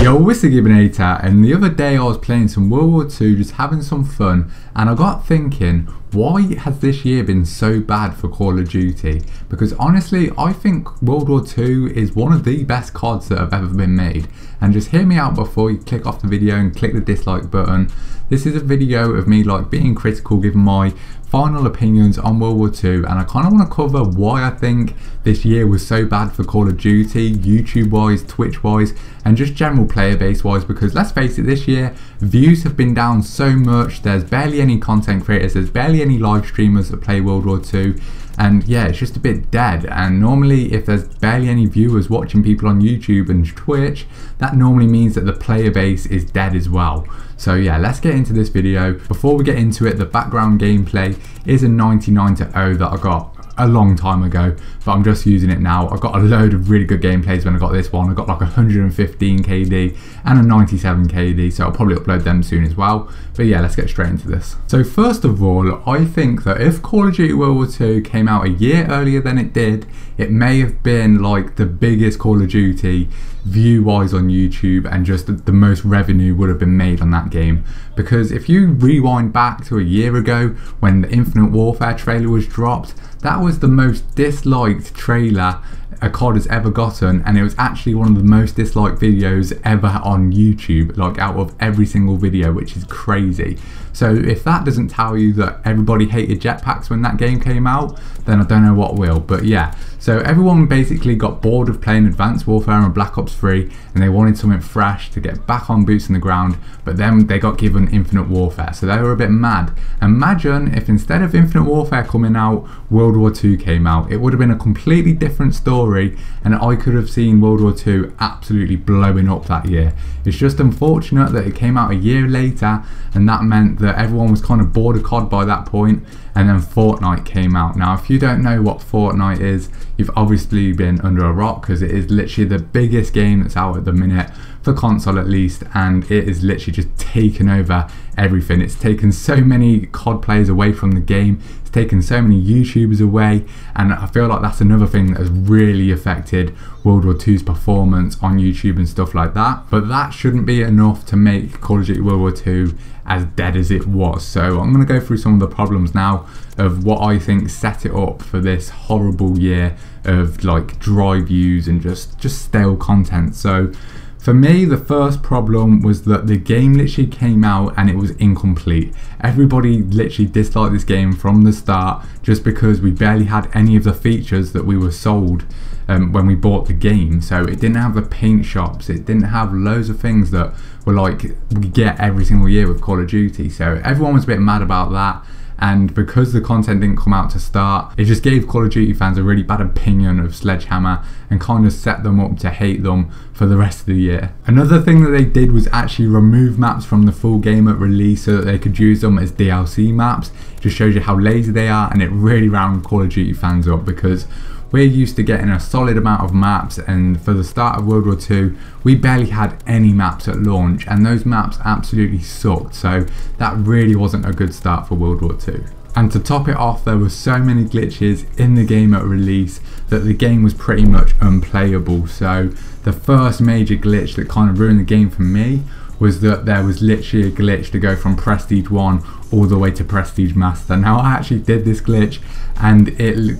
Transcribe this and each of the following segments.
Yo, it's TheGIBBYNATR, and the other day I was playing some World War II, just having some fun, and I got thinking, why has this year been so bad for Call of Duty? Because honestly, I think World War II is one of the best CODs that have ever been made. And just hear me out before you click off the video and click the dislike button. This is a video of me being critical, giving my final opinions on World War II, and I kind of want to cover why I think this year was so bad for Call of Duty, YouTube wise, Twitch wise, and just general player base wise, because let's face it, this year views have been down so much. There's barely any content creators, there's barely any live streamers that play World War II, and yeah, it's just a bit dead. And normally if there's barely any viewers watching people on YouTube and Twitch, that normally means that the player base is dead as well. So yeah, let's get into this video. Before we get into it, the background gameplay is a 99-0 that I got a long time ago, but I'm just using it now. I got a load of really good gameplays when I got this one. I got like 115 KD and a 97 KD, so I'll probably upload them soon as well. But yeah, let's get straight into this. So first of all, I think that if Call of Duty World War II came out a year earlier than it did, it may have been like the biggest Call of Duty view wise on YouTube, and just the most revenue would have been made on that game. Because if you rewind back to a year ago when the Infinite Warfare trailer was dropped, that was the most disliked trailer a COD has ever gotten, and it was actually one of the most disliked videos ever on YouTube, like out of every single video, which is crazy. So if that doesn't tell you that everybody hated jetpacks when that game came out, then I don't know what will. But yeah, so everyone basically got bored of playing Advanced Warfare and Black Ops 3, and they wanted something fresh to get back on boots on the ground, but then they got given Infinite Warfare, so they were a bit mad. Imagine if instead of Infinite Warfare coming out, World War II came out. It would have been a completely different story, and I could have seen World War II absolutely blowing up that year. It's just unfortunate that it came out a year later, and that meant that everyone was kind of bored of COD by that point, and then Fortnite came out. Now if you don't know what Fortnite is, you've obviously been under a rock, because it is literally the biggest game that's out at the minute, for console at least, and it is literally just taken over everything. It's taken so many COD players away from the game, it's taken so many YouTubers away, and I feel like that's another thing that has really affected World War II's performance on YouTube and stuff like that. But that shouldn't be enough to make Call of Duty World War II as dead as it was. So I'm going to go through some of the problems now of what I think set it up for this horrible year of dry views and just stale content. So for me, the first problem was that the game literally came out and it was incomplete. Everybody literally disliked this game from the start just because we barely had any of the features that we were sold when we bought the game. So it didn't have the paint shops, it didn't have loads of things that were we get every single year with Call of Duty. So everyone was a bit mad about that. And because the content didn't come out to start, it just gave Call of Duty fans a really bad opinion of Sledgehammer and kind of set them up to hate them for the rest of the year. Another thing that they did was actually remove maps from the full game at release so that they could use them as DLC maps. It just shows you how lazy they are, and it really rounded Call of Duty fans up, because we're used to getting a solid amount of maps, and for the start of World War II, we barely had any maps at launch, and those maps absolutely sucked. So that really wasn't a good start for World War II. And to top it off, there were so many glitches in the game at release that the game was pretty much unplayable. So the first major glitch that kind of ruined the game for me was that there was literally a glitch to go from Prestige 1 all the way to Prestige Master. Now I actually did this glitch, and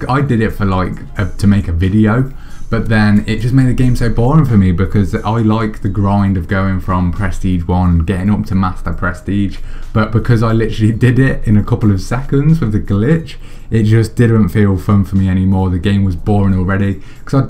I did it for to make a video, but then it just made the game so boring for me, because I like the grind of going from Prestige 1 getting up to Master Prestige, but because I literally did it in a couple of seconds with the glitch, it just didn't feel fun for me anymore. The game was boring already because I'd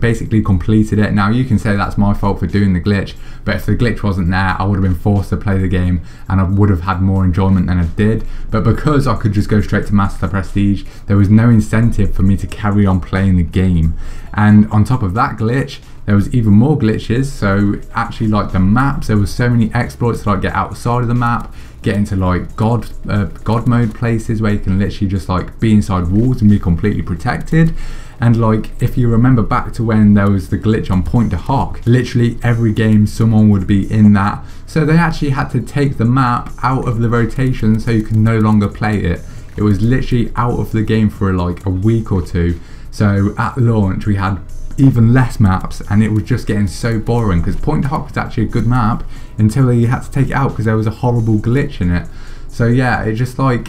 basically completed it. Now you can say that's my fault for doing the glitch, but if the glitch wasn't there, I would have been forced to play the game and I would have had more enjoyment than I did. But because I could just go straight to Master Prestige, there was no incentive for me to carry on playing the game. And on top of that glitch, there was even more glitches. So actually, the maps, there was so many exploits to get outside of the map, get into God mode places where you can literally just be inside walls and be completely protected. And if you remember back to when there was the glitch on Point de Hoc, literally every game someone would be in that. So they actually had to take the map out of the rotation so you could no longer play it. It was literally out of the game for a week or two. So at launch we had even less maps, and it was just getting so boring because Point Dark was actually a good map until you had to take it out because there was a horrible glitch in it. So yeah, it just like,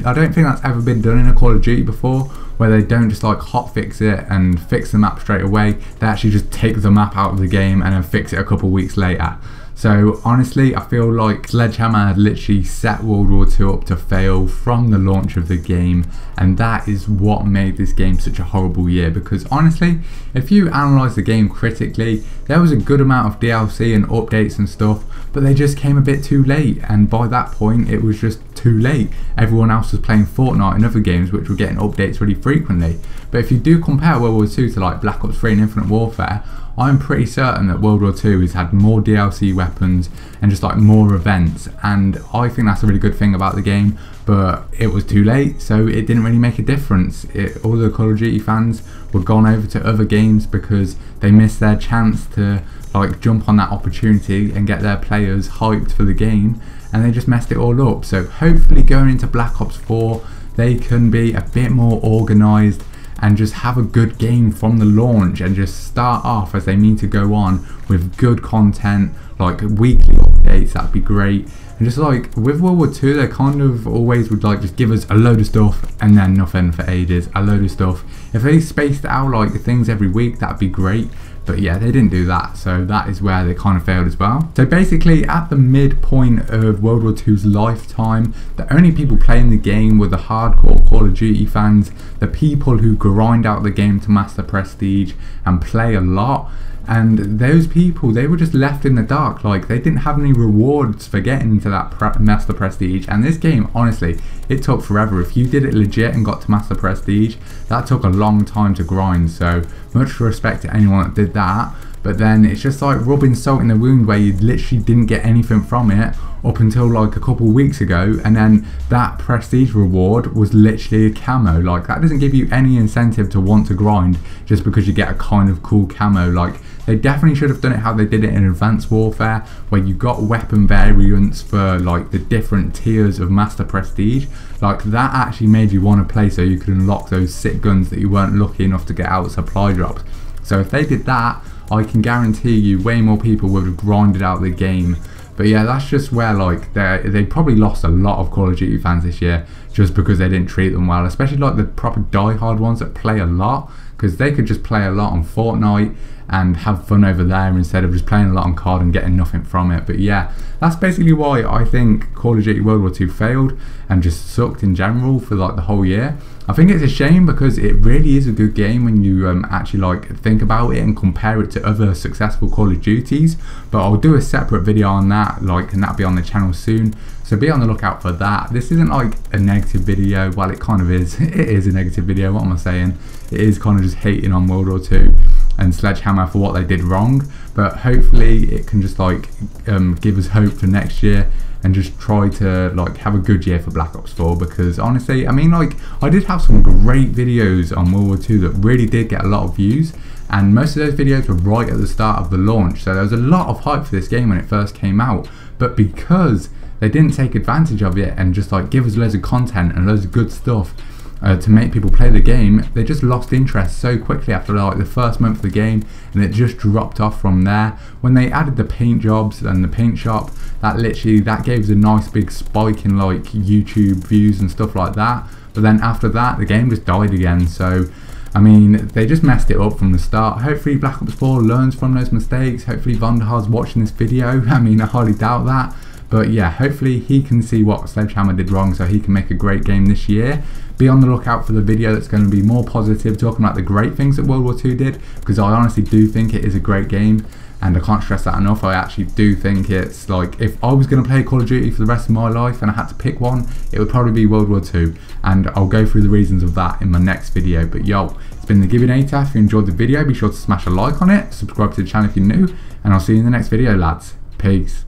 I don't think that's ever been done in a Call of Duty before, where they don't just like hotfix it and fix the map straight away. They actually just take the map out of the game and then fix it a couple weeks later. So honestly, I feel like Sledgehammer had literally set World War II up to fail from the launch of the game, and that is what made this game such a horrible year. Because honestly, if you analyse the game critically, there was a good amount of DLC and updates and stuff, but they just came a bit too late, and by that point it was just too late. Everyone else was playing Fortnite and other games which were getting updates really frequently. But if you do compare World War II to like Black Ops 3 and Infinite Warfare, I'm pretty certain that World War II has had more DLC weapons and just like more events, and I think that's a really good thing about the game. But it was too late, so it didn't really make a difference. All the Call of Duty fans were gone over to other games because they missed their chance to like jump on that opportunity and get their players hyped for the game, and they just messed it all up. So hopefully going into Black Ops 4 they can be a bit more organised and just have a good game from the launch and just start off as they need to go on with good content, like weekly updates. That'd be great. And just like with World War II, they kind of always would like just give us a load of stuff and then nothing for ages, a load of stuff. If they spaced out like things every week, that'd be great. But yeah, they didn't do that, so that is where they kind of failed as well. So basically, at the midpoint of World War II's lifetime, the only people playing the game were the hardcore Call of Duty fans, the people who grind out the game to master prestige and play a lot. And those people, they were just left in the dark. Like, they didn't have any rewards for getting to that master prestige. And this game, honestly, it took forever. If you did it legit and got to master prestige, that took a long time to grind. So much respect to anyone that did that. But then it's just like rubbing salt in the wound where you literally didn't get anything from it up until like a couple weeks ago, and then that prestige reward was literally a camo. Like, that doesn't give you any incentive to want to grind just because you get a kind of cool camo. Like, they definitely should have done it how they did it in Advanced Warfare, where you got weapon variants for like the different tiers of master prestige. Like, that actually made you want to play, so you could unlock those sick guns that you weren't lucky enough to get out of supply drops. So if they did that, I can guarantee you way more people would have grinded out the game. But yeah, that's just where like they probably lost a lot of Call of Duty fans this year just because they didn't treat them well, especially like the proper die-hard ones that play a lot, because they could just play a lot on Fortnite and have fun over there instead of just playing a lot on COD and getting nothing from it. But yeah, that's basically why I think Call of Duty World War II failed and just sucked in general for like the whole year. I think it's a shame because it really is a good game when you actually like think about it and compare it to other successful Call of Duties. But I'll do a separate video on that, like, and that'll be on the channel soon. So be on the lookout for that. This isn't like a negative video. Well, it kind of is. It is a negative video. What am I saying? It is kind of just hating on World War II and Sledgehammer for what they did wrong. But hopefully it can just like give us hope for next year and just try to like have a good year for Black Ops 4, because honestly, I mean, like, I did have some great videos on World War II that really did get a lot of views, and most of those videos were right at the start of the launch, so there was a lot of hype for this game when it first came out. But because they didn't take advantage of it and just like give us loads of content and loads of good stuff to make people play the game, they just lost interest so quickly after like the first month of the game, and it just dropped off from there. When they added the paint jobs and the paint shop, that gave us a nice big spike in like YouTube views and stuff like that. But then after that, the game just died again. So I mean, they just messed it up from the start. Hopefully Black Ops 4 learns from those mistakes. Hopefully Vonderhaar's watching this video. I mean, I highly doubt that. But yeah, hopefully he can see what Sledgehammer did wrong so he can make a great game this year. Be on the lookout for the video that's going to be more positive, talking about the great things that World War II did, because I honestly do think it is a great game, and I can't stress that enough. I actually do think it's like, if I was going to play Call of Duty for the rest of my life and I had to pick one, it would probably be World War II, and I'll go through the reasons of that in my next video. But yo, it's been TheGIBBYNATR. If you enjoyed the video, be sure to smash a like on it, subscribe to the channel if you're new, and I'll see you in the next video, lads. Peace.